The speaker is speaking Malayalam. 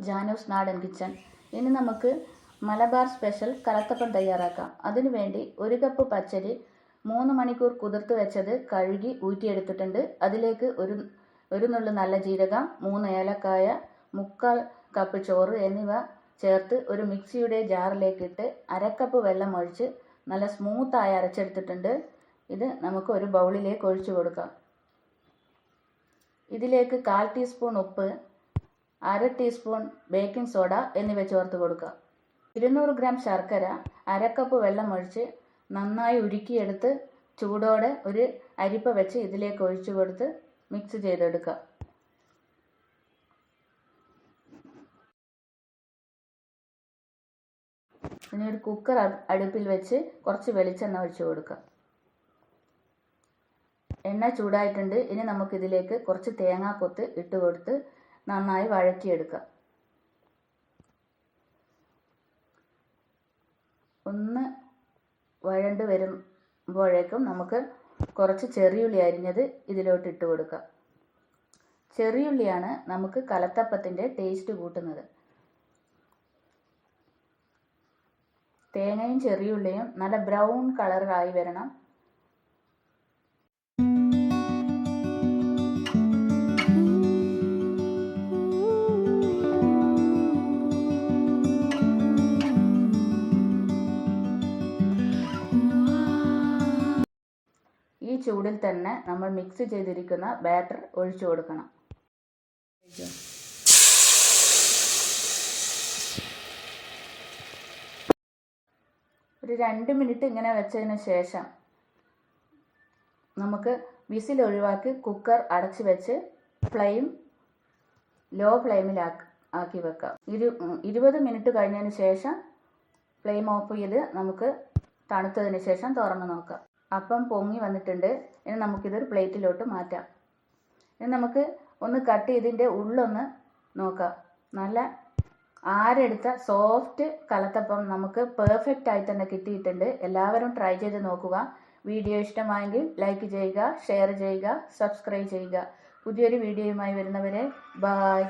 ജാനൂസ് നാടൻ കിച്ചൺ. ഇനി നമുക്ക് മലബാർ സ്പെഷ്യൽ കലത്തപ്പം തയ്യാറാക്കാം. അതിനുവേണ്ടി 1 കപ്പ് പച്ചരി 3 മണിക്കൂർ കുതിർത്ത് വെച്ചത് കഴുകി ഊറ്റിയെടുത്തിട്ടുണ്ട്. അതിലേക്ക് ഒരു നുള്ളു നല്ല ജീരകം, 3 ഏലക്കായ, 1/4 കപ്പ് ചോറ് എന്നിവ ചേർത്ത് ഒരു മിക്സിയുടെ ജാറിലേക്കിട്ട് 1/2 കപ്പ് വെള്ളം ഒഴിച്ച് നല്ല സ്മൂത്തായി അരച്ചെടുത്തിട്ടുണ്ട്. ഇത് നമുക്ക് ഒരു ബൗളിലേക്ക് ഒഴിച്ചു കൊടുക്കാം. ഇതിലേക്ക് 1/4 ടീസ്പൂൺ ഉപ്പ്, 1/2 ടീസ്പൂൺ ബേക്കിംഗ് സോഡ എന്നിവ ചേർത്ത് കൊടുക്കുക. 200 ഗ്രാം ശർക്കര 1/2 കപ്പ് വെള്ളം ഒഴിച്ച് നന്നായി ഉരുക്കിയെടുത്ത് ചൂടോടെ ഒരു അരിപ്പ വെച്ച് ഇതിലേക്ക് ഒഴിച്ചു കൊടുത്ത് മിക്സ് ചെയ്തെടുക്കുക. ഇനി ഒരു കുക്കർ അടുപ്പിൽ വെച്ച് കുറച്ച് വെളിച്ചെണ്ണ ഒഴിച്ചു കൊടുക്കുക. എണ്ണ ചൂടായിട്ടുണ്ട്. ഇനി നമുക്കിതിലേക്ക് കുറച്ച് തേങ്ങാക്കൊത്ത് ഇട്ട് കൊടുത്ത് നന്നായി വഴറ്റിയെടുക്കുക. ഒന്ന് വഴണ്ട് വരുമ്പോഴേക്കും നമുക്ക് കുറച്ച് ചെറിയുള്ളി അരിഞ്ഞത് ഇതിലോട്ട് ഇട്ട് കൊടുക്കുക. ചെറിയുള്ളിയാണ് നമുക്ക് കലത്തപ്പത്തിൻ്റെ ടേസ്റ്റ് കൂട്ടുന്നത്. തേങ്ങയും ചെറിയുള്ളിയും നല്ല ബ്രൗൺ കളറായി വരണം. ഈ ചൂടിൽ തന്നെ നമ്മൾ മിക്സ് ചെയ്തിരിക്കുന്ന ബാറ്റർ ഒഴിച്ചു കൊടുക്കണം. ഒരു 2 മിനിറ്റ് ഇങ്ങനെ വെച്ചതിന് ശേഷം നമുക്ക് വിസിൽ ഒഴിവാക്കി കുക്കർ അടച്ചു വെച്ച് ലോ ഫ്ലെയിമിൽ ആക്കി വെക്കാം. 20 മിനിറ്റ് കഴിഞ്ഞതിന് ശേഷം ഫ്ലെയിം ഓഫ് ചെയ്ത് നമുക്ക് തണുത്തതിന് ശേഷം തുറന്ന് നോക്കാം. അപ്പം പൊങ്ങി വന്നിട്ടുണ്ട്. ഇനി നമുക്കിതൊരു പ്ലേറ്റിലോട്ട് മാറ്റാം. ഇനി നമുക്ക് ഒന്ന് കട്ട് ചെയ്തിൻ്റെ ഉള്ളൊന്ന് നോക്കാം. നല്ല ആരെടുത്ത സോഫ്റ്റ് കലത്തപ്പം നമുക്ക് പെർഫെക്റ്റ് ആയി തന്നെ കിട്ടിയിട്ടുണ്ട്. എല്ലാവരും ട്രൈ ചെയ്ത് നോക്കുക. വീഡിയോ ഇഷ്ടമായെങ്കിൽ ലൈക്ക് ചെയ്യുക, ഷെയർ ചെയ്യുക, സബ്സ്ക്രൈബ് ചെയ്യുക. പുതിയൊരു വീഡിയോയുമായി വരുന്നവരെ ബൈ.